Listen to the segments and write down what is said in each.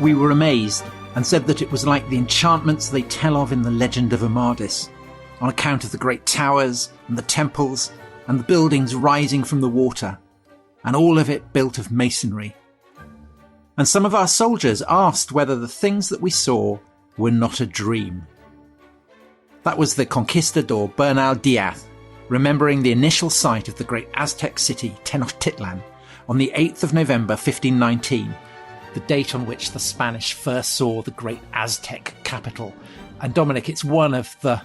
We were amazed and said that it was like the enchantments they tell of in the legend of Amadis, on account of the great towers and the temples and the buildings rising from the water, and all of it built of masonry. And some of our soldiers asked whether the things that we saw were not a dream. That was the conquistador Bernal Diaz, remembering the initial sight of the great Aztec city Tenochtitlan on the 8th of November 1519, the date on which the Spanish first saw the great Aztec capital. And Dominic, it's one of the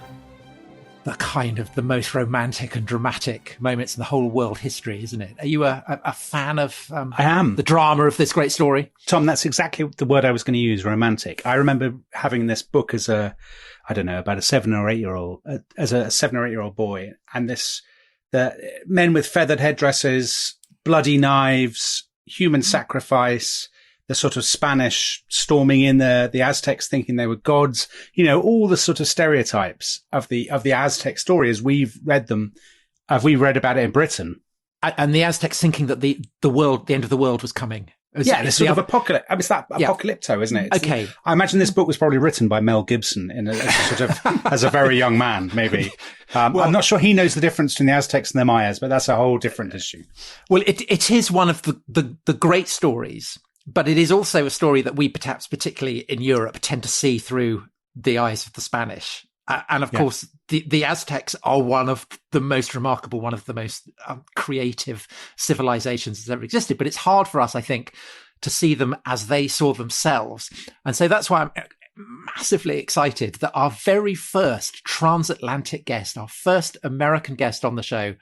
kind of the most romantic and dramatic moments in the whole world history, isn't it? Are you a fan of I am. The drama of this great story? Tom, that's exactly the word I was going to use, romantic. I remember having this book as about a 7 or 8 year old, as a 7 or 8 year old boy. And the men with feathered headdresses, bloody knives, human sacrifice, the sort of Spanish storming in the Aztecs thinking they were gods, all the sort of stereotypes of the Aztec story as we've read them, as we read about it in Britain. And the Aztecs thinking that the end of the world was coming. This sort of apocalypse. I mean, it's that apocalypto, isn't it? Okay. I imagine this book was probably written by Mel Gibson as a very young man, maybe. I'm not sure he knows the difference between the Aztecs and the Mayas, but that's a whole different issue. Well, it is one of the great stories. But it is also a story that we perhaps, particularly in Europe, tend to see through the eyes of the Spanish. And of course, the Aztecs are one of the most remarkable, one of the most creative civilizations that's ever existed. But it's hard for us, I think, to see them as they saw themselves. And so that's why I'm massively excited that our very first transatlantic guest, our first American guest on the show,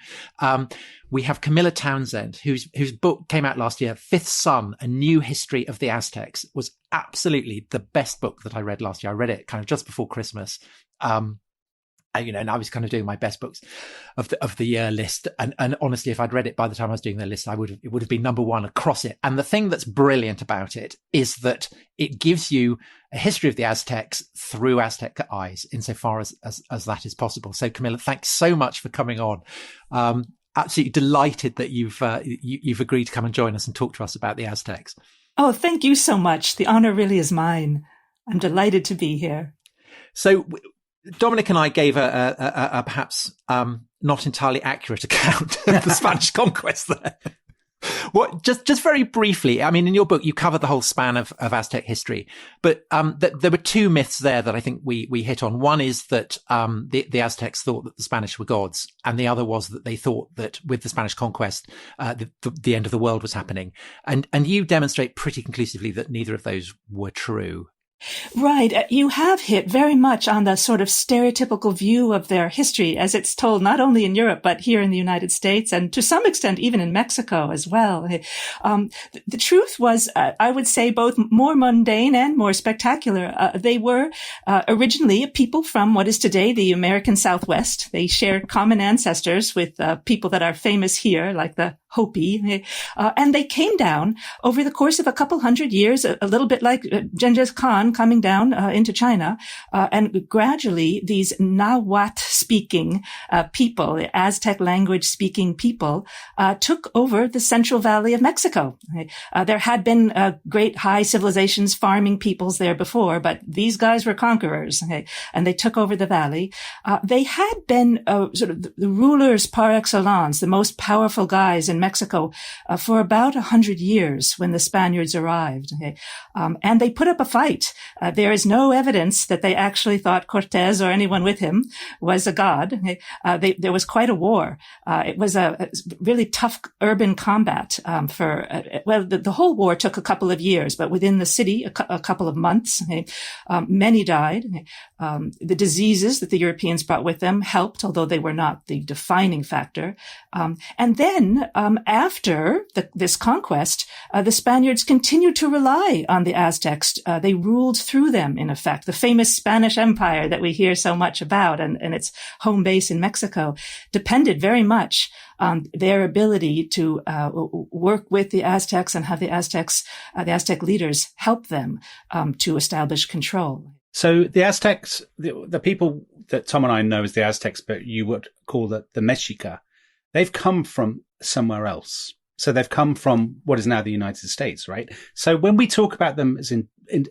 we have Camilla Townsend, whose book came out last year, Fifth Son, A New History of the Aztecs, was absolutely the best book that I read last year. I read it kind of just before Christmas. And I was kind of doing my best books of the year list. And honestly, if I'd read it by the time I was doing the list, it would have been number one across it. And the thing that's brilliant about it is that it gives you a history of the Aztecs through Aztec eyes, insofar as that is possible. So Camilla, thanks so much for coming on. Absolutely delighted that you've agreed to come and join us and talk to us about the Aztecs. Oh, thank you so much. The honor really is mine. I'm delighted to be here. So Dominic and I gave a perhaps not entirely accurate account of the Spanish conquest there. Just very briefly, I mean, in your book, you cover the whole span of Aztec history, but there were two myths there that I think we hit on. One is that the Aztecs thought that the Spanish were gods, and the other was that they thought that with the Spanish conquest, the end of the world was happening. And you demonstrate pretty conclusively that neither of those were true. Right. You have hit very much on the sort of stereotypical view of their history as it's told not only in Europe, but here in the United States and to some extent even in Mexico as well. The truth was, I would say, both more mundane and more spectacular. They were originally a people from what is today the American Southwest. They shared common ancestors with people that are famous here, like the Hopi, and they came down over the course of a couple hundred years, a little bit like Genghis Khan coming down into China, and gradually these Nahuatl-speaking people, the Aztec language-speaking people, took over the Central Valley of Mexico. There had been great high civilizations, farming peoples there before, but these guys were conquerors, and they took over the valley. They had been sort of the rulers par excellence, the most powerful guys in Mexico for about 100 years when the Spaniards arrived. And they put up a fight. There is no evidence that they actually thought Cortez or anyone with him was a god. There was quite a war. It was a really tough urban combat the whole war took a couple of years, but within the city, a couple of months. Many died. The diseases that the Europeans brought with them helped, although they were not the defining factor. And then after this conquest, the Spaniards continued to rely on the Aztecs. They ruled through them, in effect. The famous Spanish Empire that we hear so much about and its home base in Mexico depended very much on their ability to work with the Aztecs and have the Aztec leaders help them to establish control. So the Aztecs, the people that Tom and I know as the Aztecs, but you would call the Mexica, they've come from somewhere else. So they've come from what is now the United States, right? So when we talk about them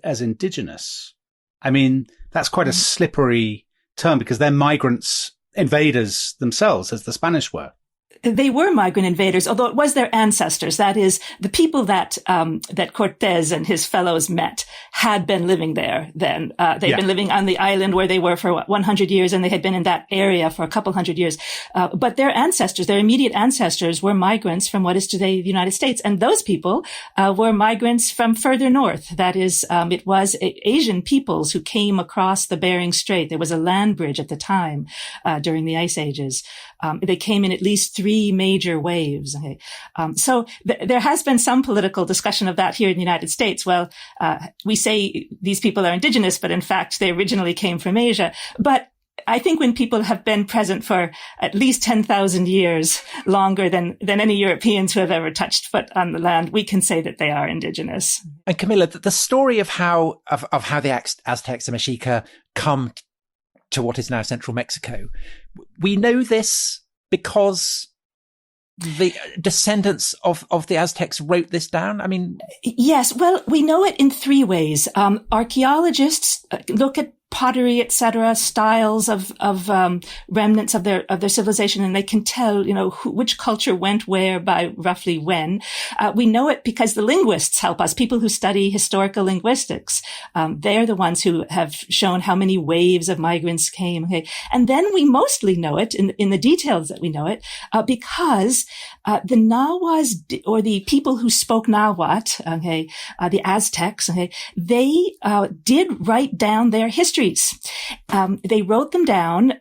as indigenous, I mean, that's quite a slippery term because they're migrants, invaders themselves, as the Spanish were. They were migrant invaders, although it was their ancestors. That is, the people that Cortés and his fellows met had been living there then. They'd been living on the island where they were for 100 years, and they had been in that area for a couple hundred years. But their ancestors, their immediate ancestors, were migrants from what is today the United States. And those people were migrants from further north. That is, it was Asian peoples who came across the Bering Strait. There was a land bridge at the time during the Ice Ages. They came in at least 3 major waves. Okay. So there has been some political discussion of that here in the United States. Well, we say these people are indigenous, but in fact, they originally came from Asia. But I think when people have been present for at least 10,000 years longer than any Europeans who have ever touched foot on the land, we can say that they are indigenous. And Camilla, the story of how the Aztecs and Mexica come to what is now central Mexico, we know this because the descendants of the Aztecs wrote this down? I mean, yes. Well, we know it in 3 ways. Archaeologists look at pottery, etc., styles of remnants of their civilization, and they can tell, which culture went where by roughly when. We know it because the linguists help us. People who study historical linguistics, they're the ones who have shown how many waves of migrants came. Okay, and then we mostly know it in the details that we know it because the Nahuas, or the people who spoke Nahuatl, okay, the Aztecs, okay, they did write down their histories. They wrote them down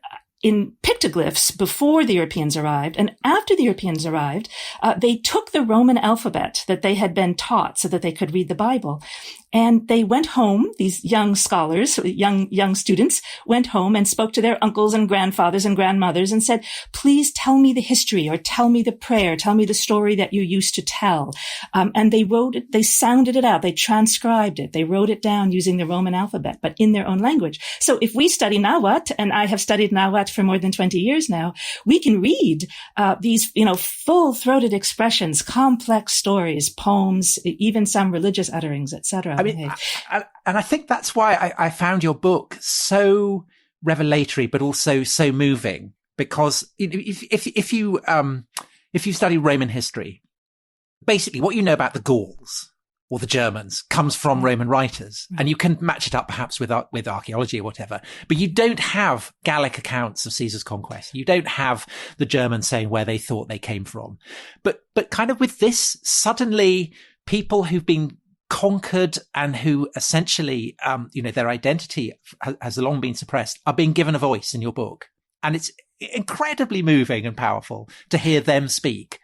in pictoglyphs before the Europeans arrived. And after the Europeans arrived, they took the Roman alphabet that they had been taught so that they could read the Bible. And they went home, these young scholars, young students went home and spoke to their uncles and grandfathers and grandmothers and said, please tell me the history, or tell me the prayer, tell me the story that you used to tell. And they wrote it, they sounded it out, they transcribed it, they wrote it down using the Roman alphabet, but in their own language. So if we study Nahuatl, and I have studied Nahuatl for more than 20 years now, we can read these, full-throated expressions, complex stories, poems, even some religious utterings, etc. I mean, and I think that's why I found your book so revelatory, but also so moving. Because if you study Roman history, basically what you know about the Gauls or the Germans comes from Roman writers, and you can match it up perhaps with archaeology or whatever. But you don't have Gallic accounts of Caesar's conquest. You don't have the Germans saying where they thought they came from. But kind of with this, suddenly people who've been conquered and who essentially, their identity has long been suppressed, are being given a voice in your book. And it's incredibly moving and powerful to hear them speak.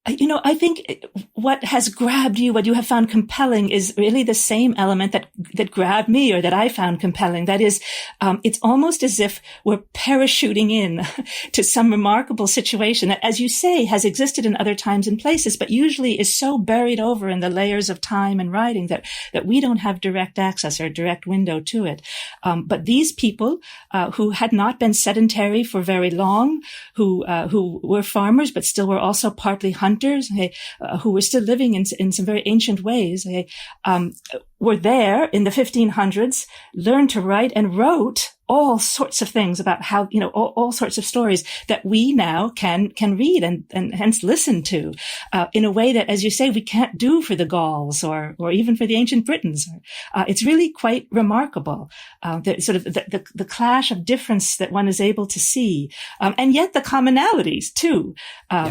I think what has grabbed you, what you have found compelling, is really the same element that grabbed me, or that I found compelling. That is, it's almost as if we're parachuting in to some remarkable situation that, as you say, has existed in other times and places, but usually is so buried over in the layers of time and writing that we don't have direct access or direct window to it. But these people, who had not been sedentary for very long, who were farmers, but still were also partly hunters, who were still living in some very ancient ways, were there in the 1500s, learned to write, and wrote all sorts of things about how, all sorts of stories that we now can read and hence listen to, in a way that, as you say, we can't do for the Gauls or even for the ancient Britons. It's really quite remarkable, the clash of difference that one is able to see, and yet the commonalities too,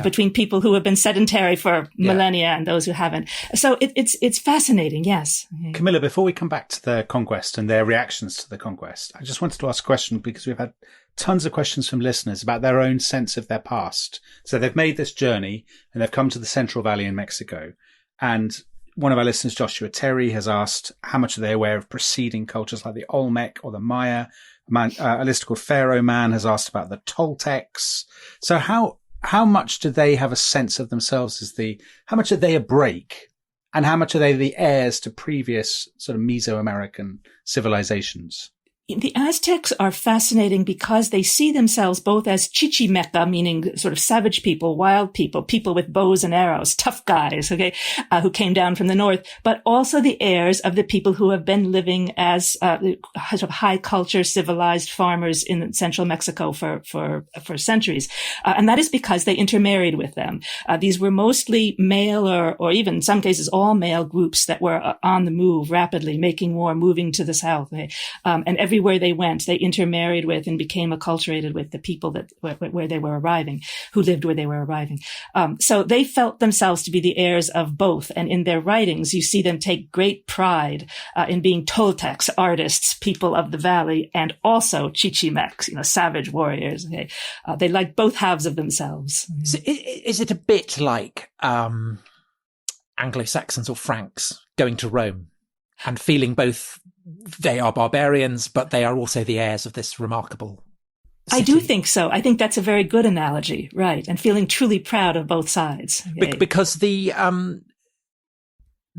between people who have been sedentary for millennia and those who haven't. So it's fascinating. Yes. Camilla, before we come back to the conquest and their reactions to the conquest, I just wanted to ask a question, because we've had tons of questions from listeners about their own sense of their past. So they've made this journey and they've come to the Central Valley in Mexico. And one of our listeners, Joshua Terry, has asked how much are they aware of preceding cultures like the Olmec or the Maya. A listener called Pharaoh Man has asked about the Toltecs. So how much do they have a sense of themselves as how much are they a break? And how much are they the heirs to previous sort of Mesoamerican civilizations? The Aztecs are fascinating because they see themselves both as chichimeca, meaning sort of savage people, wild people, people with bows and arrows, tough guys, okay, who came down from the north, but also the heirs of the people who have been living as sort of high culture, civilized farmers in central Mexico for centuries. And that is because they intermarried with them. These were mostly male or even in some cases all male groups that were on the move rapidly, making war, moving to the south. And everywhere they went, they intermarried with and became acculturated with the people that where they were arriving, who lived where they were arriving. So they felt themselves to be the heirs of both. And in their writings, you see them take great pride in being Toltecs, artists, people of the valley, and also Chichimecs, savage warriors. Okay? They like both halves of themselves. So is it a bit like Anglo-Saxons or Franks going to Rome and feeling both they are barbarians, but they are also the heirs of this remarkable city? I do think so. I think that's a very good analogy, right? And feeling truly proud of both sides. Because the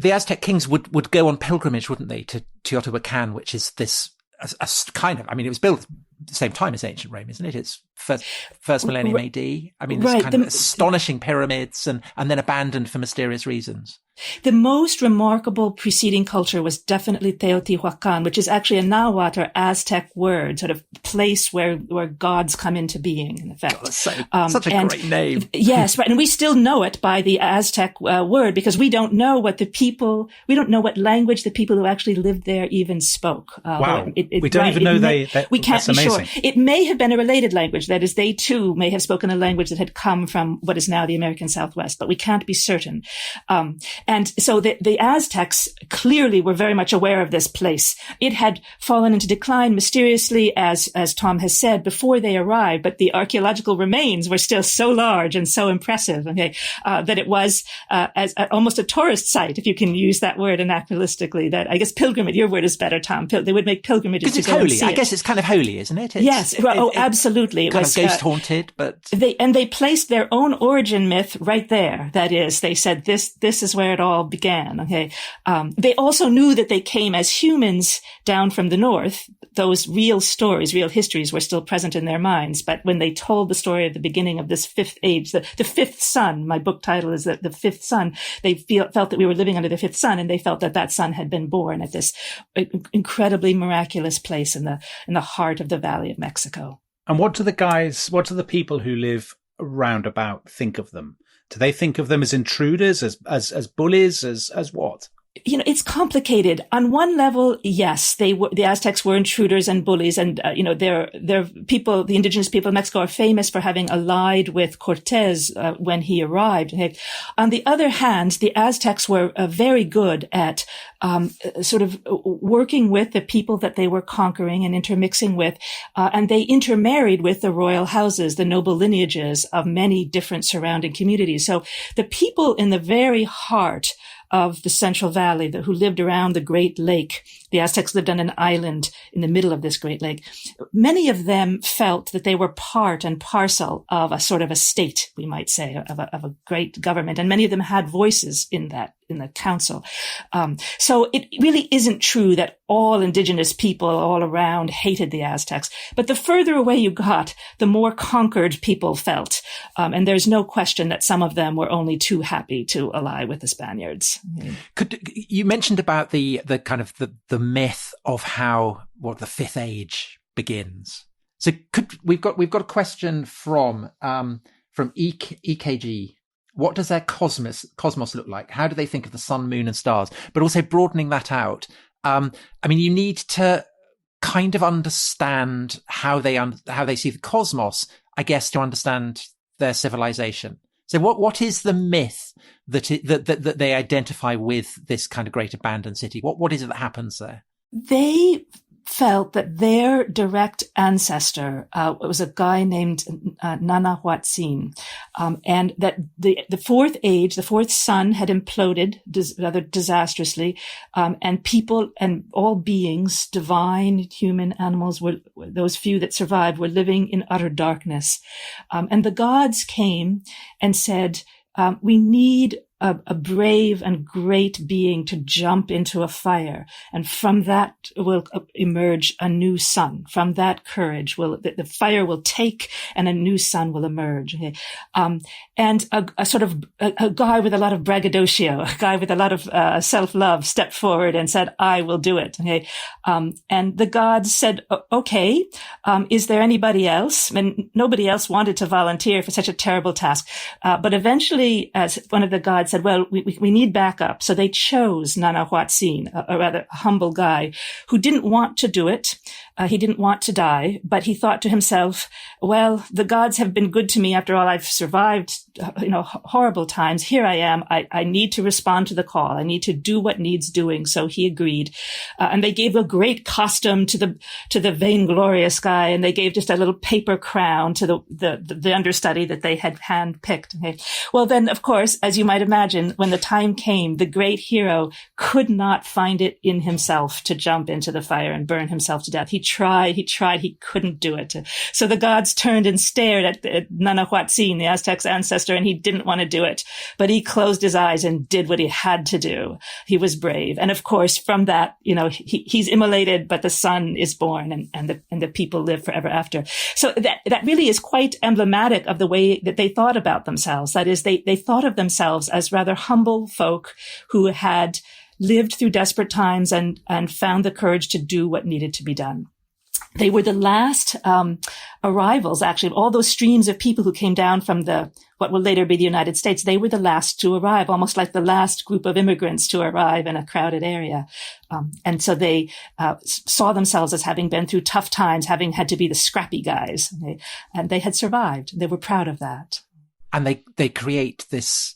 Aztec kings would go on pilgrimage, wouldn't they, to Teotihuacan, which is this a kind of, I mean, it was built at the same time as ancient Rome, isn't it? It's first millennium AD. I mean, this kind of astonishing pyramids and then abandoned for mysterious reasons. The most remarkable preceding culture was definitely Teotihuacan, which is actually a Nahuatl or Aztec word, sort of place where gods come into being, in effect. God, such a great name. Yes, right. And we still know it by the Aztec word because we don't know what language the people who actually lived there even spoke. Wow. We don't even know we can't be sure. It may have been a related language. That is, they too may have spoken a language that had come from what is now the American Southwest, but we can't be certain. And so the Aztecs clearly were very much aware of this place. It had fallen into decline mysteriously, as Tom has said, before they arrived, but the archaeological remains were still so large and so impressive, that it was as almost a tourist site, if you can use that word anachronistically. That I guess pilgrimage, your word is better, Tom. They would make pilgrimages to go and see it. I guess it's kind of holy, isn't it? Absolutely. It was ghost haunted, but they placed their own origin myth right there. That is, they said this is where it all began. Okay. They also knew that they came as humans down from the north. Those real stories, real histories were still present in their minds. But when they told the story of the beginning of this fifth age, the fifth sun, my book title is the fifth sun, they felt that we were living under the fifth sun, and they felt that sun had been born at this incredibly miraculous place in the heart of the Valley of Mexico. And what do the people who live round about think of them? Do they think of them as intruders, as bullies, as what? It's complicated. On one level, yes, the Aztecs were intruders and bullies. And, their people, the indigenous people of Mexico are famous for having allied with Cortez, when he arrived. On the other hand, the Aztecs were very good at, sort of working with the people that they were conquering and intermixing with. And they intermarried with the royal houses, the noble lineages of many different surrounding communities. So the people in the very heart of the Central Valley who lived around the Great Lake. The Aztecs lived on an island in the middle of this Great Lake. Many of them felt that they were part and parcel of a sort of a state, we might say, of a great government. And many of them had voices in the council. So it really isn't true that all indigenous people all around hated the Aztecs. But the further away you got, the more conquered people felt. And there's no question that some of them were only too happy to ally with the Spaniards. You mentioned about the kind of the myth of how the fifth age begins. So we've got a question from EKG. What does their cosmos look like? How do they think of the sun, moon, and stars? But also broadening that out. You need to kind of understand how they see the cosmos, I guess, to understand their civilization. So what is the myth that they identify with this kind of great abandoned city? What is it that happens there? They felt that their direct ancestor was a guy named Nahuatl, and that the fourth age, the fourth sun, had imploded rather disastrously, and people and all beings, divine, human, animals, those few that survived, were living in utter darkness. And the gods came and said, we need a brave and great being to jump into a fire. And from that will emerge a new sun. From that courage the fire will take and a new sun will emerge. Okay? And a sort of a guy with a lot of braggadocio, a guy with a lot of self-love stepped forward and said, I will do it. Okay? And the gods said, okay, is there anybody else? And nobody else wanted to volunteer for such a terrible task. But eventually, as one of the gods said, well, we need backup. So they chose Nahuatl, a rather humble guy who didn't want to do it. He didn't want to die, but he thought to himself, well, the gods have been good to me. After all, I've survived, horrible times. Here I am. I need to respond to the call. I need to do what needs doing. So he agreed. And they gave a great costume to the vainglorious guy. And they gave just a little paper crown to the understudy that they had handpicked. Okay. Well, then, of course, as you might imagine, when the time came, the great hero could not find it in himself to jump into the fire and burn himself to death. He tried, he couldn't do it. So the gods turned and stared at Nahuatl, the Aztecs' ancestor, and he didn't want to do it. But he closed his eyes and did what he had to do. He was brave. And of course, from that, he's immolated, but the son is born and the people live forever after. So that really is quite emblematic of the way that they thought about themselves. That is, they thought of themselves as rather humble folk who had lived through desperate times and found the courage to do what needed to be done. They were the last arrivals, actually, of all those streams of people who came down from what will later be the United States. They were the last to arrive, almost like the last group of immigrants to arrive in a crowded area. And so they saw themselves as having been through tough times, having had to be the scrappy guys. And they had survived. They were proud of that. And they create this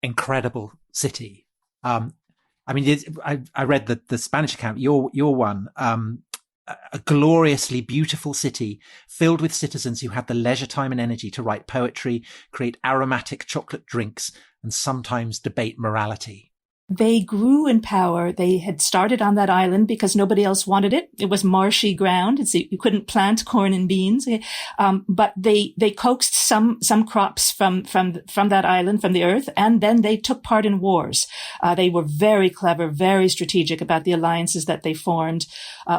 incredible city. I read the Spanish account, your one, a gloriously beautiful city filled with citizens who had the leisure time and energy to write poetry, create aromatic chocolate drinks, and sometimes debate morality. They grew in power. They had started on that island because nobody else wanted it. It was marshy ground. You couldn't plant corn and beans. But they coaxed some crops from that island, from the earth, and then they took part in wars. They were very clever, very strategic about the alliances that they formed,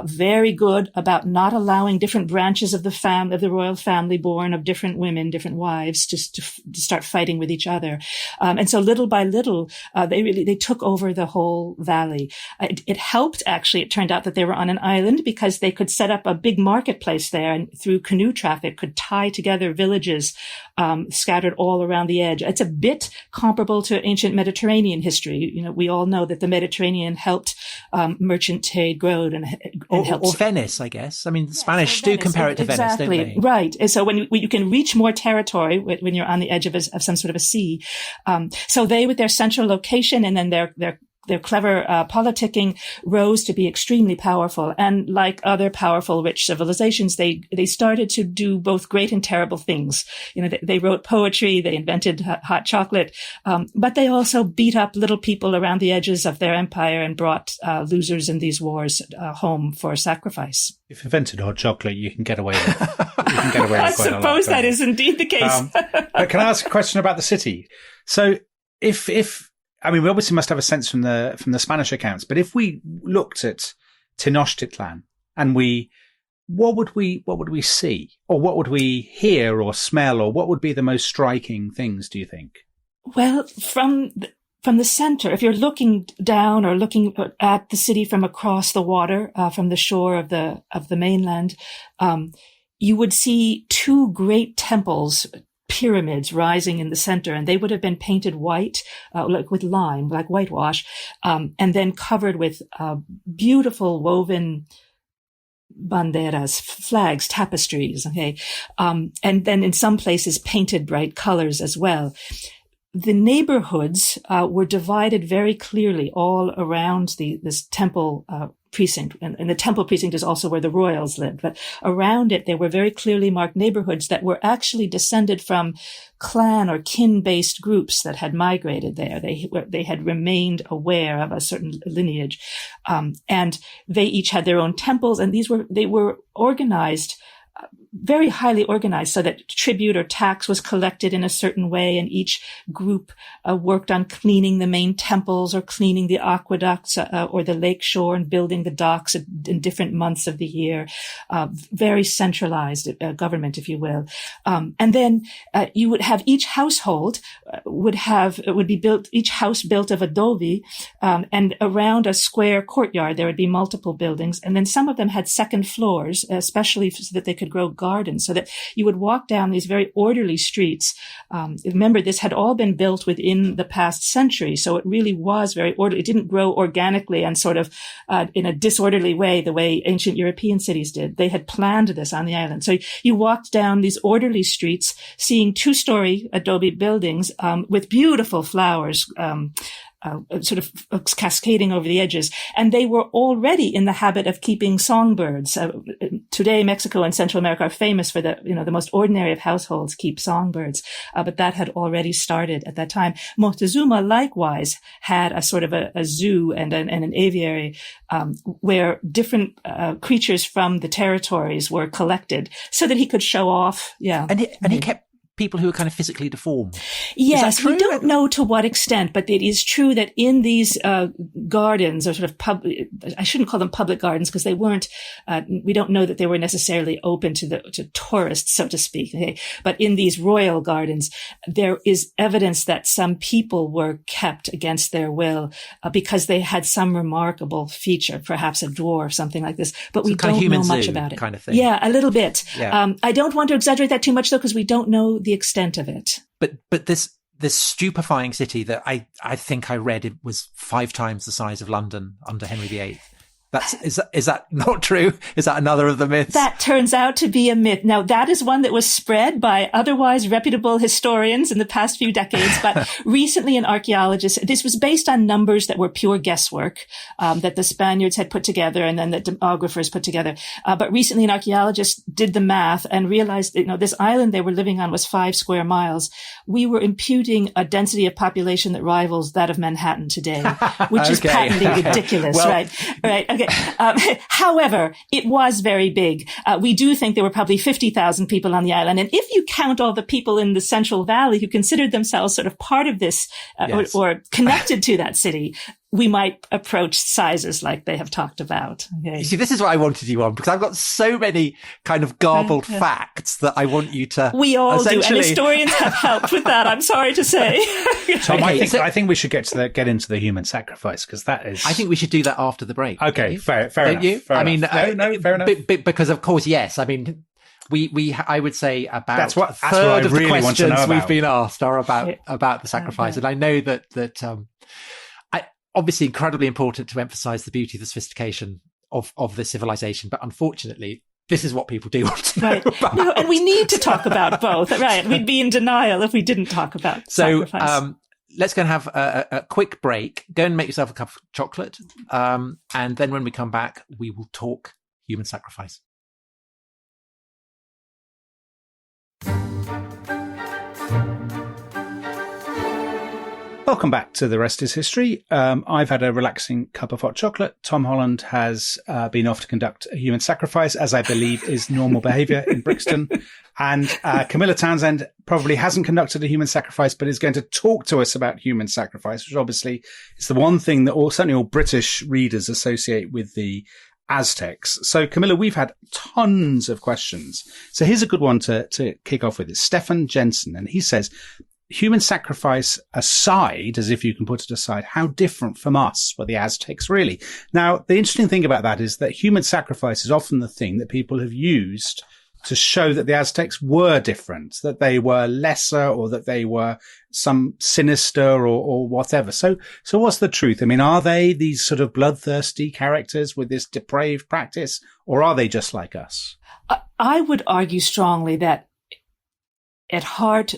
very good about not allowing different branches of the royal family born of different women, different wives, to start fighting with each other. And so little by little, they took over the whole valley. It helped, actually. It turned out that they were on an island because they could set up a big marketplace there and through canoe traffic could tie together villages scattered all around the edge. It's a bit comparable to ancient Mediterranean history. We all know that the Mediterranean helped merchant trade grow and helped. Or Venice, I guess. I mean, the Spanish do compare it to Venice, don't they? Right. And so when you can reach more territory when you're on the edge of some sort of a sea. So they, with their central location and then their clever politicking, rose to be extremely powerful. And like other powerful, rich civilizations, they started to do both great and terrible things. They wrote poetry, they invented hot chocolate, but they also beat up little people around the edges of their empire and brought losers in these wars home for sacrifice. If you invented hot chocolate, you can get away with it. I suppose that is indeed the case. But can I ask a question about the city? So we obviously must have a sense from the Spanish accounts, but if we looked at Tenochtitlan and what would we see, or what would we hear or smell, or what would be the most striking things, do you think? Well, from the center, if you're looking down or looking at the city from across the water, from the shore of the mainland, you would see two great temples, pyramids rising in the center, and they would have been painted white, like with lime, like whitewash, and then covered with beautiful woven banderas, flags, tapestries. Okay, and then in some places painted bright colors as well. The neighborhoods were divided very clearly all around this temple precinct, and the temple precinct is also where the royals lived. But around it, there were very clearly marked neighborhoods that were actually descended from clan or kin-based groups that had migrated there. They had remained aware of a certain lineage, and they each had their own temples, and they were organized very highly organized, so that tribute or tax was collected in a certain way, and each group worked on cleaning the main temples or cleaning the aqueducts or the lake shore and building the docks in different months of the year. Very centralized government, if you will. And then you would have each household each house built of adobe, and around a square courtyard there would be multiple buildings, and then some of them had second floors, especially so that they could grow gardens, so that you would walk down these very orderly streets. Remember, this had all been built within the past century, so it really was very orderly. It didn't grow organically and sort of in a disorderly way, the way ancient European cities did. They had planned this on the island. So you walked down these orderly streets, seeing 2-story adobe buildings with beautiful flowers, sort of cascading over the edges. And they were already in the habit of keeping songbirds. Today, Mexico and Central America are famous for the most ordinary of households keep songbirds. But that had already started at that time. Moctezuma likewise had a sort of a zoo and an aviary, where different creatures from the territories were collected so that he could show off. Yeah. And he kept people who are kind of physically deformed. Yes, we don't know to what extent, but it is true that in these gardens, or sort of I shouldn't call them public gardens because they weren't. We don't know that they were necessarily open to tourists, so to speak. Okay? But in these royal gardens, there is evidence that some people were kept against their will because they had some remarkable feature, perhaps a dwarf, something like this. But we don't know much about it. Kind of thing. Yeah, a little bit. Yeah. I don't want to exaggerate that too much, though, because we don't know the extent of it. But this stupefying city that I think I read, it was 5 times the size of London under Henry VIII. Is that not true? Is that another of the myths? That turns out to be a myth. Now, that is one that was spread by otherwise reputable historians in the past few decades. But recently, an archaeologist, this was based on numbers that were pure guesswork, that the Spaniards had put together and then the demographers put together. But recently, an archaeologist did the math and realized that, this island they were living on was 5 square miles. We were imputing a density of population that rivals that of Manhattan today, which is patently ridiculous, right? Right. Okay. However, it was very big. We do think there were probably 50,000 people on the island. And if you count all the people in the Central Valley who considered themselves sort of part of this yes. or connected to that city, we might approach sizes like they have talked about. Okay. You see, this is what I wanted you on, because I've got so many kind of garbled facts that I want you to. We all do, and historians have helped with that, I'm sorry to say. Tom, I think we should get into the human sacrifice, because that is. I think we should do that after the break. Okay, fair Don't enough. you? Fair I enough. mean, no, fair enough. Because of course, yes. I mean, I would say about a third I of really the want to know questions about. we've been asked are about the sacrifice, and I know that obviously incredibly important to emphasize the beauty, the sophistication of this civilization, but unfortunately, this is what people do want to know about. No, and we need to talk about both, right? We'd be in denial if we didn't talk about sacrifice. Let's go and have a quick break. Go and make yourself a cup of chocolate, and then when we come back, we will talk human sacrifice. Welcome back to The Rest is History. I've had a relaxing cup of hot chocolate. Tom Holland has been off to conduct a human sacrifice, as I believe is normal behaviour in Brixton. And Camilla Townsend probably hasn't conducted a human sacrifice, but is going to talk to us about human sacrifice, which obviously is the one thing that certainly all British readers associate with the Aztecs. So, Camilla, we've had tons of questions. So here's a good one to kick off with. It's Stefan Jensen, and he says, human sacrifice aside, as if you can put it aside, how different from us were the Aztecs really? Now, the interesting thing about that is that human sacrifice is often the thing that people have used to show that the Aztecs were different, that they were lesser, or that they were some sinister or whatever. So what's the truth? I mean, are they these sort of bloodthirsty characters with this depraved practice, or are they just like us? I would argue strongly that at heart,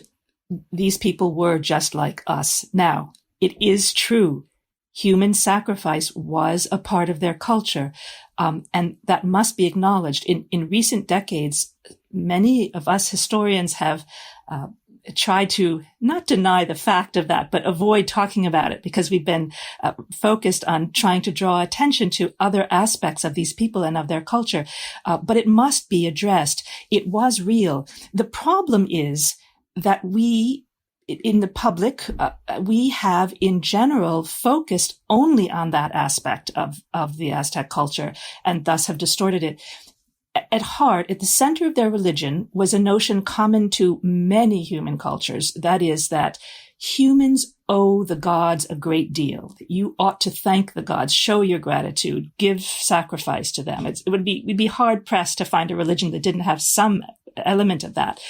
these people were just like us. Now, it is true. Human sacrifice was a part of their culture. And that must be acknowledged. In recent decades, many of us historians have try to not deny the fact of that, but avoid talking about it because we've been focused on trying to draw attention to other aspects of these people and of their culture. But it must be addressed. It was real. The problem is that we, in the public, we have in general focused only on that aspect of the Aztec culture and thus have distorted it. At heart, at the center of their religion was a notion common to many human cultures. That is that humans owe the gods a great deal. You ought to thank the gods, show your gratitude, give sacrifice to them. We'd be hard pressed to find a religion that didn't have some element of that.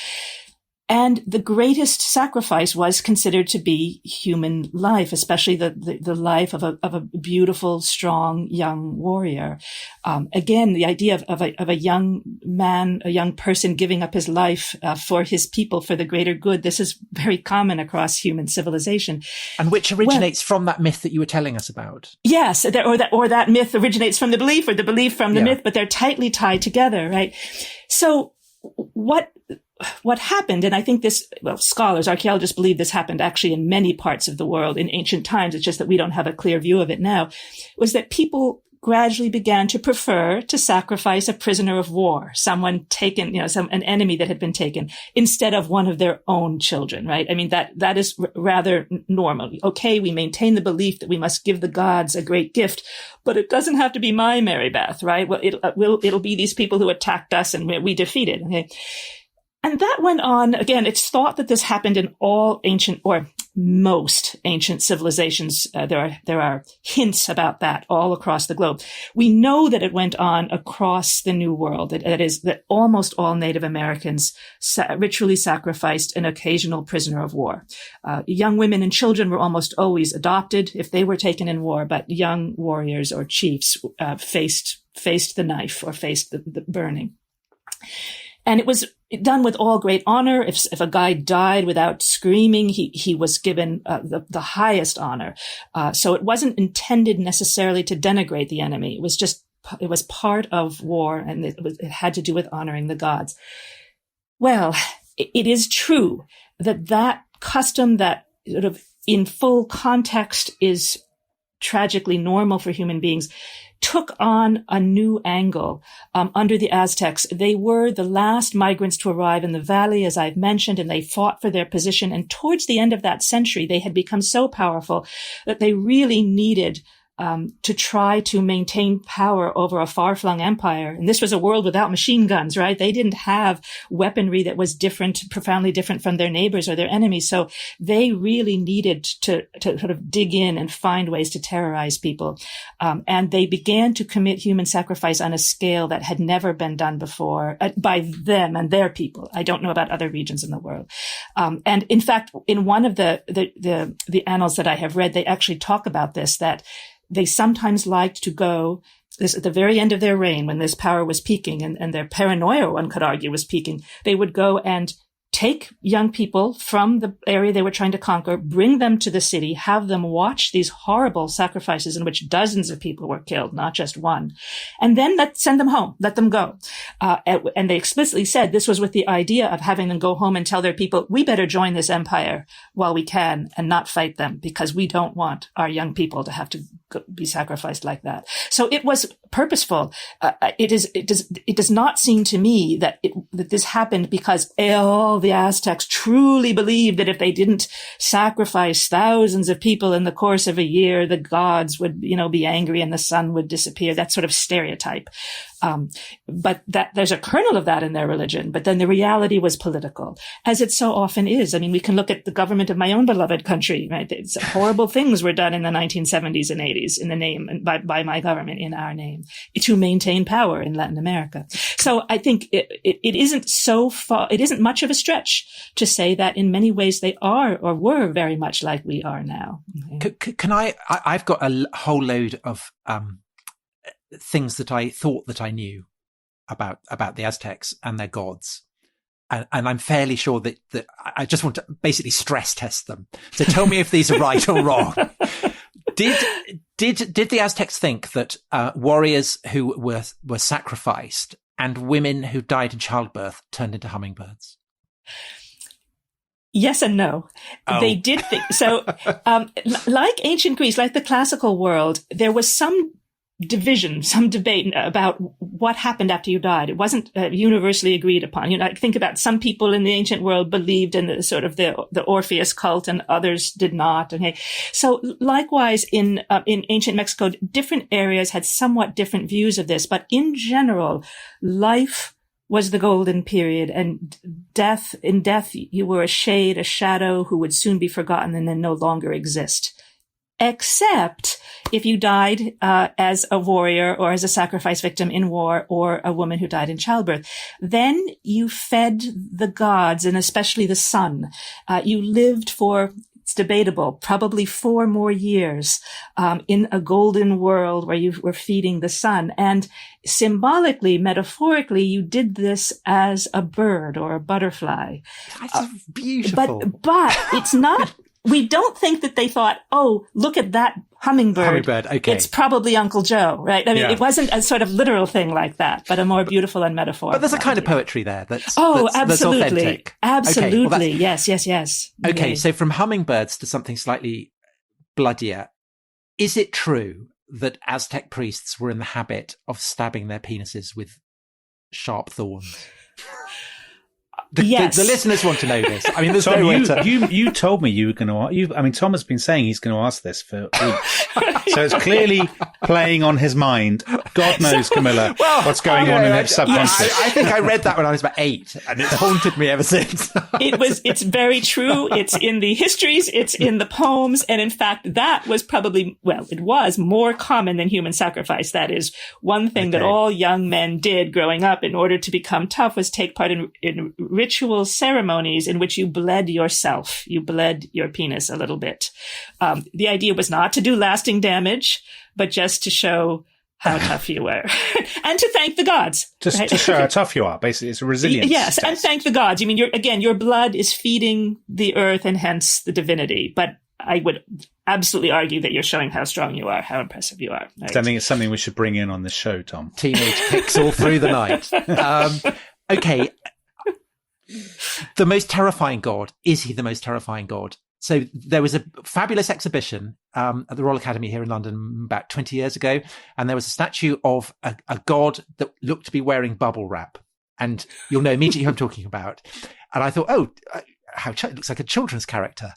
And the greatest sacrifice was considered to be human life, especially the life of a beautiful, strong, young warrior. Again, the idea of a young man, a young person giving up his life for his people, for the greater good. This is very common across human civilization. And which originates from that myth that you were telling us about. Yes, or that myth originates from the belief, or the belief from the myth, but they're tightly tied together, right? So what happened, and I think scholars, archaeologists believe this happened actually in many parts of the world in ancient times, it's just that we don't have a clear view of it now, was that people gradually began to prefer to sacrifice a prisoner of war, someone taken, an enemy that had been taken, instead of one of their own children, right? I mean, that is rather normal. Okay, we maintain the belief that we must give the gods a great gift, but it doesn't have to be my Mary Beth, right? Well, it'll be these people who attacked us and we defeated, okay? And that went on. Again, it's thought that this happened in all ancient or most ancient civilizations. There are hints about that all across the globe. We know that it went on across the New World. That is, that almost all Native Americans ritually sacrificed an occasional prisoner of war. Young women and children were almost always adopted if they were taken in war, but young warriors or chiefs faced the knife or faced the burning. And it was done with all great honor. If a guy died without screaming, he was given the highest honor. So it wasn't intended necessarily to denigrate the enemy. It was part of war, and it had to do with honoring the gods. Well, it is true that custom that sort of in full context is tragically normal for human beings took on a new angle under the Aztecs. They were the last migrants to arrive in the valley, as I've mentioned, and they fought for their position. And towards the end of that century, they had become so powerful that they really needed to try to maintain power over a far-flung empire. And this was a world without machine guns, right? They didn't have weaponry that was profoundly different from their neighbors or their enemies. So they really needed to sort of dig in and find ways to terrorize people. And they began to commit human sacrifice on a scale that had never been done before by them and their people. I don't know about other regions in the world. And in fact, in one of the annals that I have read, they actually talk about this, that they sometimes liked to go at the very end of their reign, when this power was peaking and their paranoia, one could argue, was peaking. They would go and take young people from the area they were trying to conquer, bring them to the city, have them watch these horrible sacrifices in which dozens of people were killed, not just one, and then send them home, let them go. And they explicitly said this was with the idea of having them go home and tell their people, we better join this empire while we can and not fight them, because we don't want our young people to have to be sacrificed like that. So it was purposeful. It does not seem to me that this happened because all the Aztecs truly believed that if they didn't sacrifice thousands of people in the course of a year, the gods would, be angry and the sun would disappear. That sort of stereotype. But there's a kernel of that in their religion, but then the reality was political, as it so often is. I mean, we can look at the government of my own beloved country, right? Horrible things were done in the 1970s and 80s in the name, by my government, in our name, to maintain power in Latin America. So I think it isn't so far, it isn't much of a stretch to say that in many ways they are or were very much like we are now. Can I've got a whole load of, things that I thought that I knew about the Aztecs and their gods. And I'm fairly sure that I just want to basically stress test them. So tell me if these are right or wrong. Did the Aztecs think that warriors who were sacrificed and women who died in childbirth turned into hummingbirds? Yes and no. Oh. They did think so. Like ancient Greece, like the classical world, there was some division, some debate about what happened after you died. It wasn't universally agreed upon. I think about some people in the ancient world believed in the sort of the Orpheus cult, and others did not. Okay, so likewise in ancient Mexico, different areas had somewhat different views of this, but in general, life was the golden period, and in death, you were a shade, a shadow who would soon be forgotten and then no longer exist. Except if you died as a warrior or as a sacrifice victim in war, or a woman who died in childbirth. Then you fed the gods, and especially the sun. You lived for, it's debatable, probably 4 more years in a golden world where you were feeding the sun. And symbolically, metaphorically, you did this as a bird or a butterfly. That's beautiful. But it's not... We don't think that they thought, oh, look at that hummingbird. Okay. It's probably Uncle Joe, right? I mean, It wasn't a sort of literal thing like that, but a more beautiful and metaphorical. But there's a kind of poetry there that's absolutely. That's authentic. Absolutely. Okay, yes. Okay, Yeah. so from hummingbirds to something slightly bloodier, is it true that Aztec priests were in the habit of stabbing their penises with sharp thorns? Yes. The listeners want to know this. I mean, there's Tom, no way to... you told me you were going to... I mean, Tom has been saying he's going to ask this for weeks. So it's clearly playing on his mind. God knows, Camilla, what's going on in his subconscious. I think I read that when I was about 8, and it's haunted me ever since. It's very true. It's in the histories. It's in the poems. And in fact, that was probably, it was more common than human sacrifice. That is one thing that all young men did growing up in order to become tough, was take part in ritual ceremonies in which you bled yourself. You bled your penis a little bit. The idea was not to do lasting damage, but just to show how tough you were and to thank the gods. Just to show how tough you are. Basically, it's a resilience Yes, test. and thank the gods. I mean, your blood is feeding the earth and hence the divinity. But I would absolutely argue that you're showing how strong you are, how impressive you are. Right? I think it's something we should bring in on the show, Tom. Teenage kicks all through the night. Okay. The most terrifying god. Is he the most terrifying god? So there was a fabulous exhibition at the Royal Academy here in London about 20 years ago, and there was a statue of a god that looked to be wearing bubble wrap. And you'll know immediately who I'm talking about. And I thought, it looks like a children's character.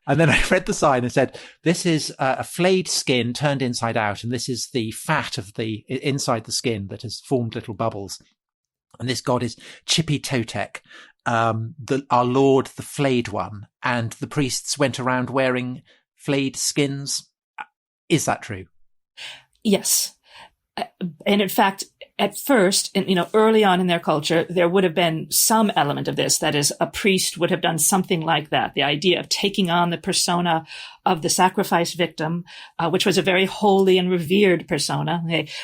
And then I read the sign and said, this is a flayed skin turned inside out, and this is the fat of the inside the skin that has formed little bubbles. And this god is Chippy Totec, our Lord, the flayed one. And the priests went around wearing flayed skins. Is that true? Yes. And in fact, at first, early on in their culture, there would have been some element of this. That is, a priest would have done something like that. The idea of taking on the persona of the sacrifice victim, which was a very holy and revered persona,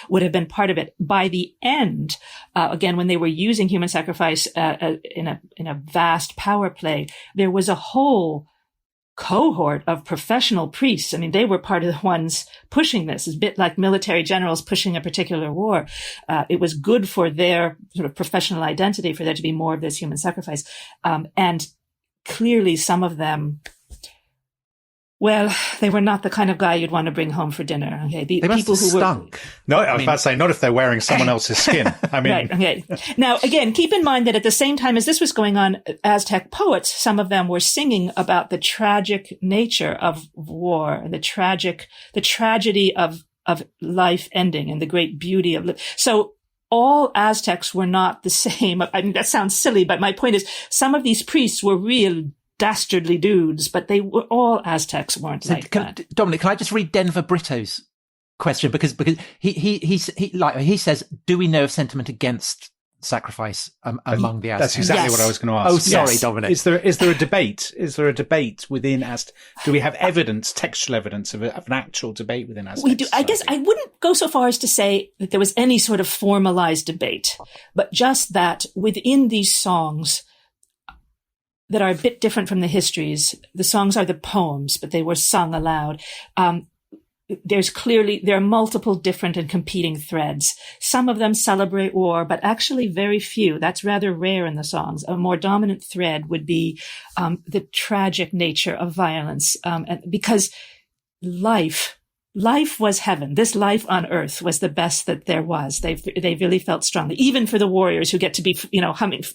would have been part of it. By the end, again, when they were using human sacrifice in a vast power play, there was a whole cohort of professional priests. I mean, they were part of the ones pushing this. It's a bit like military generals pushing a particular war. It was good for their sort of professional identity for there to be more of this human sacrifice. And clearly some of them, they were not the kind of guy you'd want to bring home for dinner. Okay, they must have stunk. No, I was about to say, not if they're wearing someone else's skin. I mean, right. Okay. Now, again, keep in mind that at the same time as this was going on, Aztec poets, some of them were singing about the tragic nature of war and the tragedy of life ending and the great beauty of life. So all Aztecs were not the same. I mean, that sounds silly, but my point is some of these priests were real dastardly dudes, but they were all Aztecs weren't like that. Dominic, can I just read Denver Brito's question because he says, do we know of sentiment against sacrifice among the Aztecs? That's exactly what I was going to ask. Oh, sorry, Dominic. Is there a debate? Is there a debate within Aztec? Do we have evidence, textual evidence of an actual debate within Aztec? We do. I guess I wouldn't go so far as to say that there was any sort of formalized debate, but just that within these songs that are a bit different from the histories. The songs are the poems, but they were sung aloud. there are multiple different and competing threads. Some of them celebrate war, but actually very few. That's rather rare in the songs. A more dominant thread would be the tragic nature of violence, because life was heaven. This life on earth was the best that there was. They really felt strongly, even for the warriors who get to be,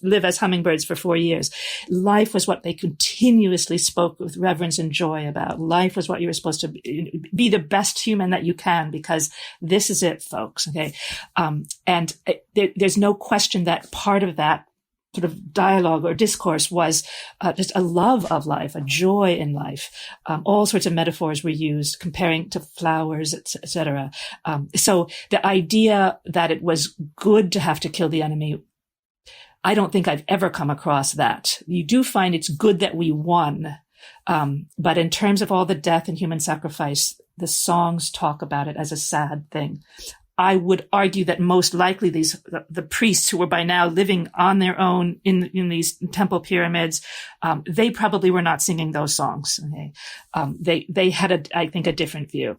live as hummingbirds for 4 years. Life was what they continuously spoke with reverence and joy about. Life was what you were supposed to be the best human that you can, because this is it, folks. Okay. There's no question that part of that sort of dialogue or discourse was just a love of life, a joy in life. All sorts of metaphors were used, comparing to flowers, etc. So the idea that it was good to have to kill the enemy, I don't think I've ever come across that. You do find it's good that we won. But in terms of all the death and human sacrifice, the songs talk about it as a sad thing. I would argue that most likely the priests who were by now living on their own in these temple pyramids, they probably were not singing those songs. Okay? They had I think a different view.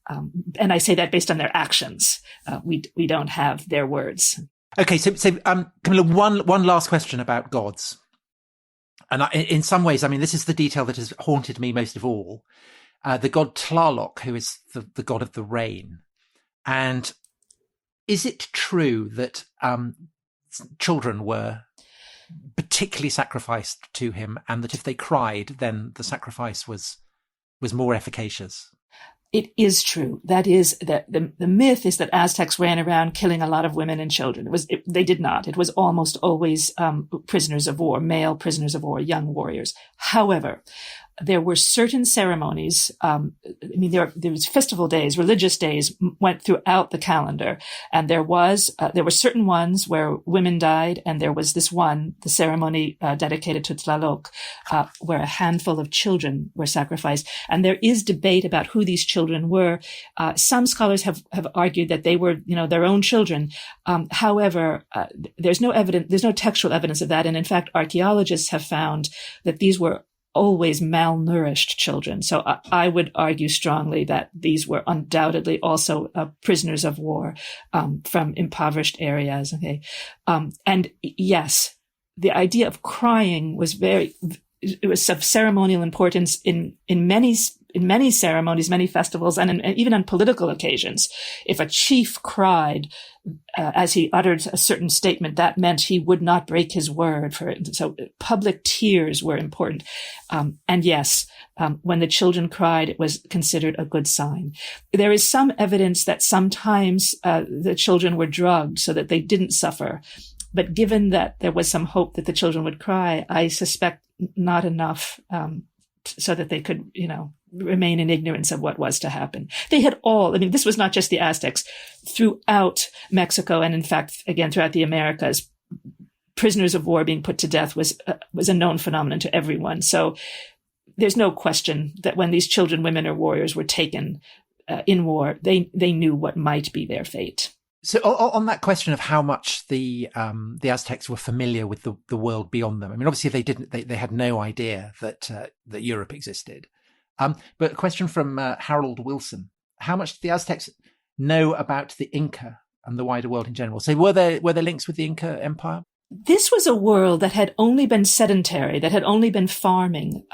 And I say that based on their actions. We don't have their words. Okay. So, Camilla, one last question about gods. And in some ways, I mean, this is the detail that has haunted me most of all. The god Tlaloc, who is the god of the rain. And is it true that children were particularly sacrificed to him, and that if they cried, then the sacrifice was more efficacious? It is true. That is the myth is that Aztecs ran around killing a lot of women and children. They did not. It was almost always prisoners of war, male prisoners of war, young warriors. However, there were certain ceremonies. There was festival days, religious days went throughout the calendar, and there were certain ones where women died, and there was this one, the ceremony dedicated to Tlaloc, where a handful of children were sacrificed. And there is debate about who these children were. Some scholars have argued that they were, their own children. However, there's no textual evidence of that, and in fact, archaeologists have found that these were always malnourished children. So I would argue strongly that these were undoubtedly also prisoners of war from impoverished areas. Okay, and yes, the idea of crying was it was of ceremonial importance in many ceremonies, many festivals, and even on political occasions. If a chief cried as he uttered a certain statement, that meant he would not break his word. So public tears were important. And yes, when the children cried, it was considered a good sign. There is some evidence that sometimes the children were drugged so that they didn't suffer. But given that there was some hope that the children would cry, I suspect not enough so that they could, remain in ignorance of what was to happen. They had this was not just the Aztecs. Throughout Mexico, and in fact, again, throughout the Americas, prisoners of war being put to death was a known phenomenon to everyone. So there's no question that when these children, women, or warriors were taken in war, they knew what might be their fate. So on that question of how much the Aztecs were familiar with the world beyond them, I mean, obviously they had no idea that Europe existed. But a question from Harold Wilson: how much did the Aztecs know about the Inca and the wider world in general? So were there links with the Inca Empire? This was a world that had only been sedentary, that had only been farming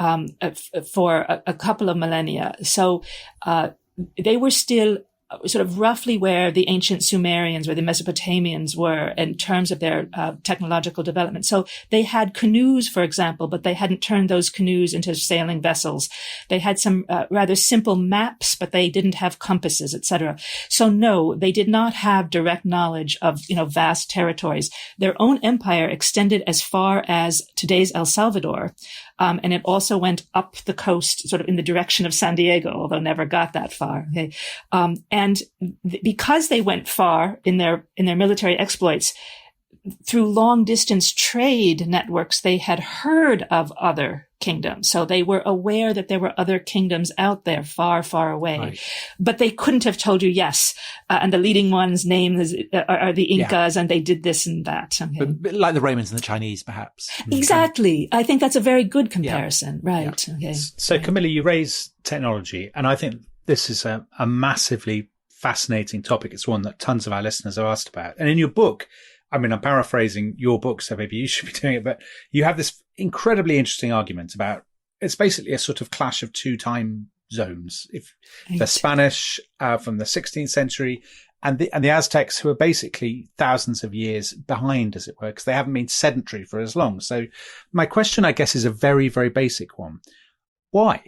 for a couple of millennia. So they were still sort of roughly where the ancient Sumerians or the Mesopotamians were in terms of their technological development. So they had canoes, for example, but they hadn't turned those canoes into sailing vessels. They had some rather simple maps, but they didn't have compasses, etc. So no, they did not have direct knowledge of, vast territories. Their own empire extended as far as today's El Salvador. And it also went up the coast, sort of in the direction of San Diego, although never got that far. Okay. Because they went far in their military exploits, through long distance trade networks, they had heard of other kingdoms. So they were aware that there were other kingdoms out there far, far away, right. But they couldn't have told you, yes. And the leading one's name are the Incas, and they did this and that. Okay. But like the Romans and the Chinese, perhaps. Exactly. I think that's a very good comparison. Yeah. Right. Yeah. Okay. So Camilla, you raise technology, and I think this is a massively fascinating topic. It's one that tons of our listeners have asked about. And in your book, I mean, I'm paraphrasing your book, so maybe you should be doing it, but you have this incredibly interesting argument about, it's basically a sort of clash of two time zones. If the Spanish from the 16th century and the Aztecs, who are basically thousands of years behind, as it were, because they haven't been sedentary for as long. So my question, I guess, is a very, very basic one. Why?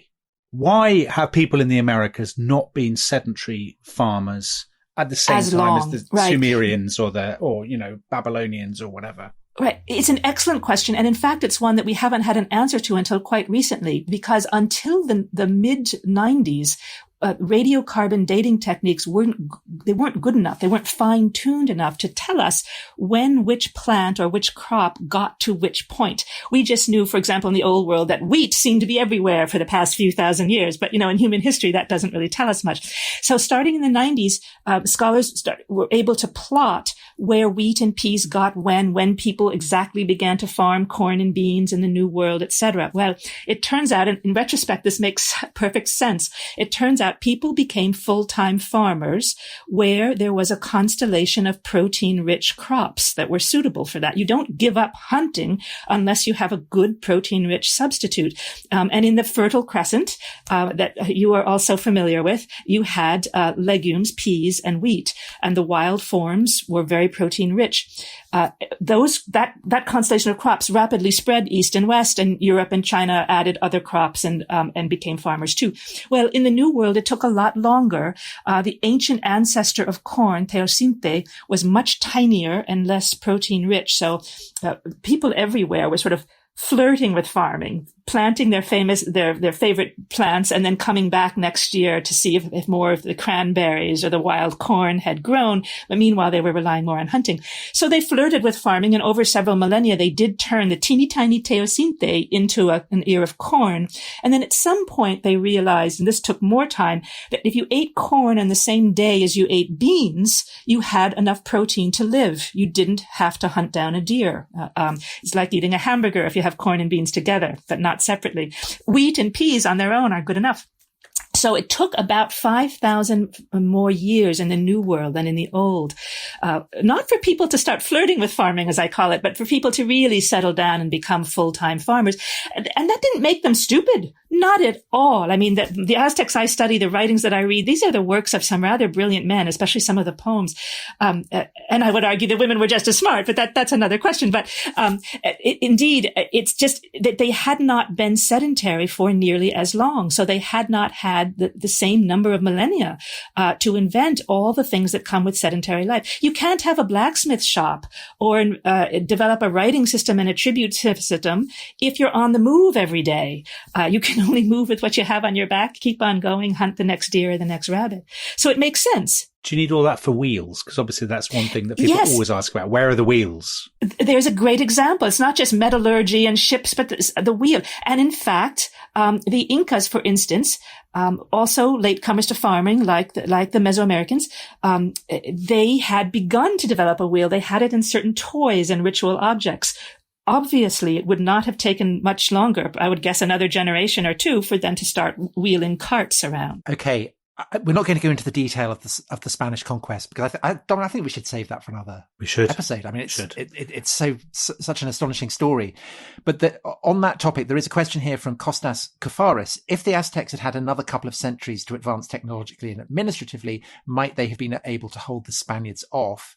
Why have people in the Americas not been sedentary farmers at the same time as the Sumerians or Babylonians or whatever? Right. It's an excellent question. And in fact, it's one that we haven't had an answer to until quite recently, because until the mid 90s, radiocarbon dating techniques weren't good enough. They weren't fine-tuned enough to tell us when which plant or which crop got to which point. We just knew, for example, in the old world that wheat seemed to be everywhere for the past few thousand years. But, in human history, that doesn't really tell us much. So starting in the 90s, scholars were able to plot where wheat and peas got when people exactly began to farm corn and beans in the New World, etc. Well, it turns out, and in retrospect, this makes perfect sense. It turns out people became full-time farmers where there was a constellation of protein-rich crops that were suitable for that. You don't give up hunting unless you have a good protein-rich substitute. And in the Fertile Crescent, that you are also familiar with, you had legumes, peas, and wheat, and the wild forms were very protein-rich. That constellation of crops rapidly spread east and west, and Europe and China added other crops and became farmers too. Well, in the New World, it took a lot longer. The ancient ancestor of corn, Teosinte, was much tinier and less protein rich. So people everywhere were sort of flirting with farming, planting their favorite plants, and then coming back next year to see if more of the cranberries or the wild corn had grown. But meanwhile, they were relying more on hunting. So they flirted with farming, and over several millennia, they did turn the teeny tiny teosinte into an ear of corn. And then at some point, they realized, and this took more time, that if you ate corn on the same day as you ate beans, you had enough protein to live. You didn't have to hunt down a deer. It's like eating a hamburger if you have corn and beans together, but not separately. Wheat and peas on their own are good enough. So it took about 5,000 more years in the New World than in the Old. Not for people to start flirting with farming, as I call it, but for people to really settle down and become full-time farmers. And that didn't make them stupid. Not at all. I mean, the Aztecs I study, the writings that I read, these are the works of some rather brilliant men, especially some of the poems. And I would argue the women were just as smart, but that's another question. But indeed, it's just that they had not been sedentary for nearly as long. So they had not had the same number of millennia to invent all the things that come with sedentary life. You can't have a blacksmith shop or develop a writing system and a tribute system if you're on the move every day. You can only move with what you have on your back, keep on going, hunt the next deer or the next rabbit. So it makes sense. Do you need all that for wheels? Because obviously that's one thing that people always ask about. Where are the wheels? There's a great example. It's not just metallurgy and ships, but the wheel. And in fact, the Incas, for instance, also latecomers to farming, like the Mesoamericans, they had begun to develop a wheel. They had it in certain toys and ritual objects. Obviously, it would not have taken much longer, I would guess another generation or two, for them to start wheeling carts around. Okay. We're not going to go into the detail of the Spanish conquest, because I think we should save that for another episode. I mean, it's such an astonishing story. But on that topic, there is a question here from Kostas Koufaris. If the Aztecs had had another couple of centuries to advance technologically and administratively, might they have been able to hold the Spaniards off?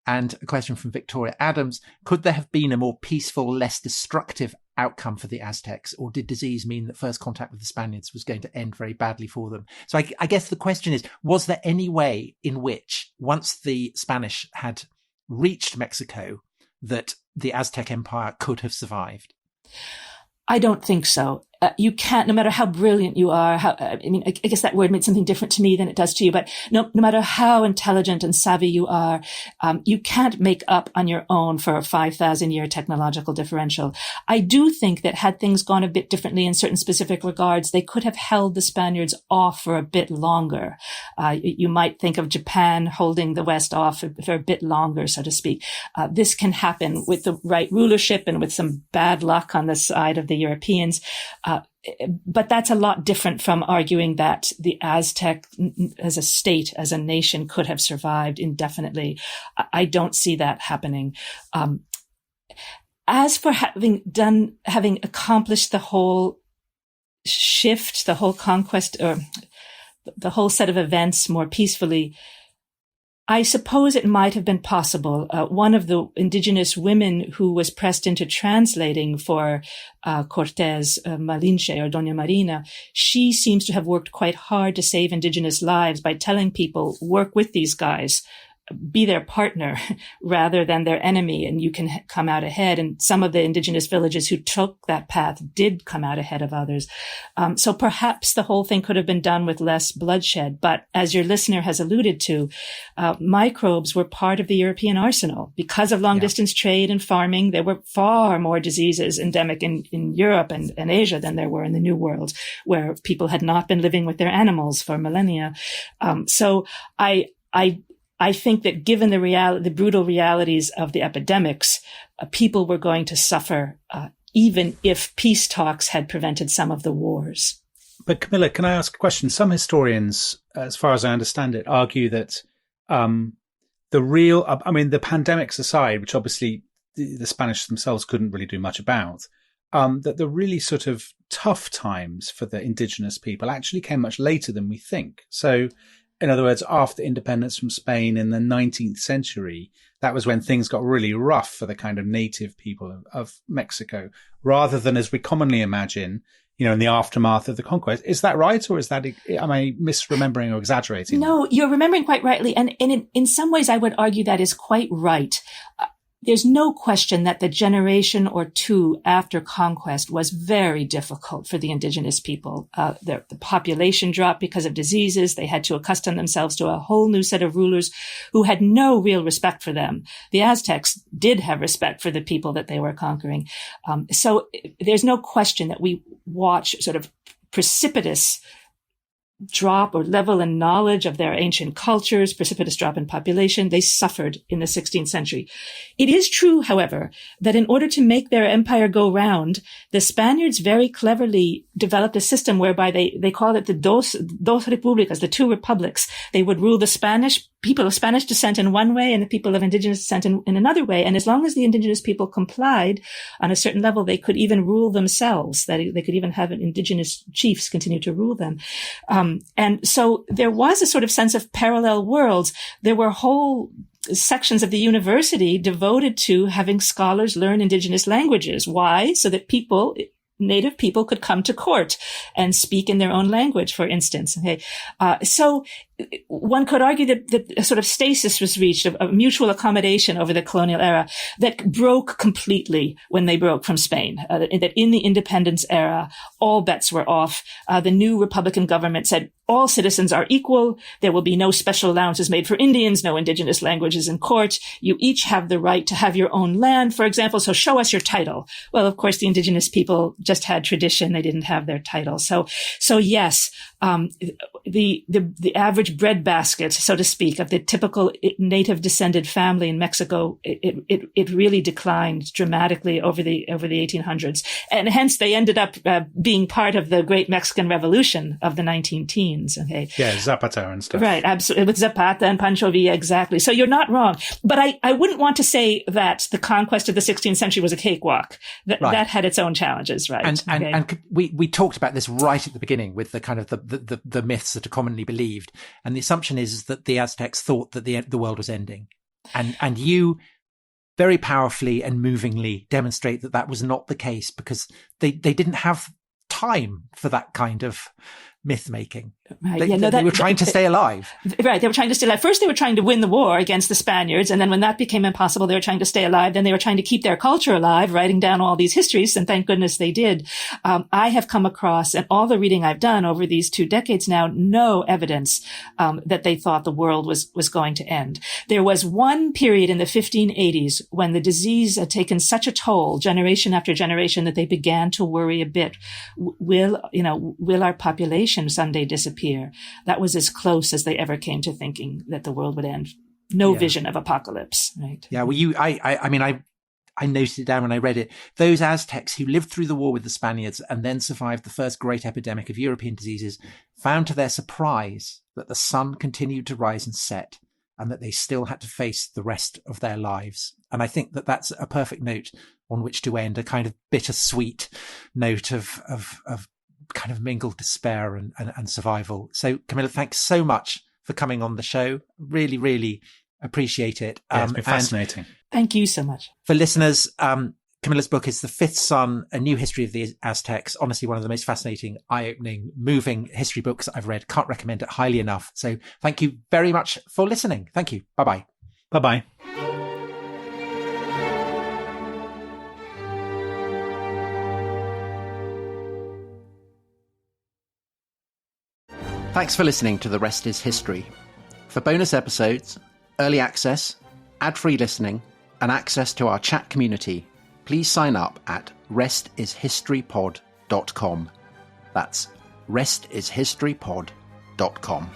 And a question from Victoria Adams. Could there have been a more peaceful, less destructive outcome for the Aztecs, or did disease mean that first contact with the Spaniards was going to end very badly for them? So I guess the question is, was there any way in which, once the Spanish had reached Mexico, that the Aztec Empire could have survived? I don't think so. You can't, no matter how brilliant you are, I guess that word meant something different to me than it does to you, but no matter how intelligent and savvy you are, you can't make up on your own for a 5,000-year technological differential. I do think that had things gone a bit differently in certain specific regards, they could have held the Spaniards off for a bit longer. You might think of Japan holding the West off for a bit longer, so to speak. This can happen with the right rulership and with some bad luck on the side of the Europeans. But that's a lot different from arguing that the Aztec as a state, as a nation, could have survived indefinitely. I don't see that happening. As for having accomplished the whole shift, the whole conquest, or the whole set of events more peacefully, I suppose it might have been possible. One of the indigenous women who was pressed into translating for Cortés, Malinche or Doña Marina, she seems to have worked quite hard to save indigenous lives by telling people, work with these guys, be their partner rather than their enemy, and you can come out ahead. And some of the indigenous villages who took that path did come out ahead of others. So perhaps the whole thing could have been done with less bloodshed. But as your listener has alluded to, microbes were part of the European arsenal. Because of long distance trade and farming, there were far more diseases endemic in Europe and Asia than there were in the New World, where people had not been living with their animals for millennia. So I think that given the brutal realities of the epidemics, people were going to suffer, even if peace talks had prevented some of the wars. But Camilla, can I ask a question? Some historians, as far as I understand it, argue that the pandemics aside, which obviously the Spanish themselves couldn't really do much about, that the really sort of tough times for the indigenous people actually came much later than we think. So, in other words, after independence from Spain in the 19th century, that was when things got really rough for the kind of native people of Mexico, rather than, as we commonly imagine, in the aftermath of the conquest. Is that right? Or am I misremembering or exaggerating? No, you're remembering quite rightly. And in some ways, I would argue that is quite right. There's no question that the generation or two after conquest was very difficult for the indigenous people. The population dropped because of diseases. They had to accustom themselves to a whole new set of rulers who had no real respect for them. The Aztecs did have respect for the people that they were conquering. So there's no question that we watch sort of precipitous drop or level in knowledge of their ancient cultures, precipitous drop in population. They suffered in the 16th century. It is true, however, that in order to make their empire go round, the Spaniards very cleverly developed a system whereby they called it the dos repúblicas, the two republics. They would rule the people of Spanish descent in one way and the people of indigenous descent in another way. And as long as the indigenous people complied on a certain level, they could even rule themselves. That they could even have indigenous chiefs continue to rule them. And so there was a sort of sense of parallel worlds. There were whole sections of the university devoted to having scholars learn indigenous languages. Why? So that native people could come to court and speak in their own language, for instance. Okay. So one could argue that a sort of stasis was reached, of mutual accommodation over the colonial era that broke completely when they broke from Spain. That in the independence era, all bets were off. The new Republican government said all citizens are equal. There will be no special allowances made for Indians, no indigenous languages in court. You each have the right to have your own land, for example. So show us your title. Well, of course, the indigenous people just had tradition. They didn't have their title. So yes, the average breadbasket, so to speak, of the typical native descended family in Mexico, it really declined dramatically over the 1800s, and hence they ended up being part of the Great Mexican Revolution of the 19 teens. Okay, yeah, Zapata and stuff, right? Absolutely, with Zapata and Pancho Villa, exactly. So you're not wrong, but I wouldn't want to say that the conquest of the 16th century was a cakewalk. That had its own challenges, right? And we talked about this right at the beginning with the kind of the myths that are commonly believed, and the assumption is that the Aztecs thought that the world was ending, and you very powerfully and movingly demonstrate that was not the case, because they didn't have time for that kind of myth making. Right. They were trying to stay alive. Right. They were trying to stay alive. First, they were trying to win the war against the Spaniards. And then when that became impossible, they were trying to stay alive. Then they were trying to keep their culture alive, writing down all these histories. And thank goodness they did. I have come across, and all the reading I've done over these 2 decades now, no evidence that they thought the world was going to end. There was one period in the 1580s when the disease had taken such a toll, generation after generation, that they began to worry a bit. Will our population someday disappear? That was as close as they ever came to thinking that the world would end. No vision of apocalypse, right? Yeah. Well, I noted it down when I read it. Those Aztecs who lived through the war with the Spaniards and then survived the first great epidemic of European diseases found to their surprise that the sun continued to rise and set, and that they still had to face the rest of their lives. And I think that that's a perfect note on which to end, a kind of bittersweet note of kind of mingled despair and survival. So Camilla, thanks so much for coming on the show. Really, really appreciate it. Yeah, it's been fascinating. Thank you so much. For listeners, Camilla's book is The Fifth Sun, A New History of the Aztecs. Honestly, one of the most fascinating, eye-opening, moving history books I've read. Can't recommend it highly enough. So thank you very much for listening. Thank you. Bye-bye. Bye-bye. Thanks for listening to The Rest is History. For bonus episodes, early access, ad-free listening, and access to our chat community, please sign up at restishistorypod.com. That's restishistorypod.com.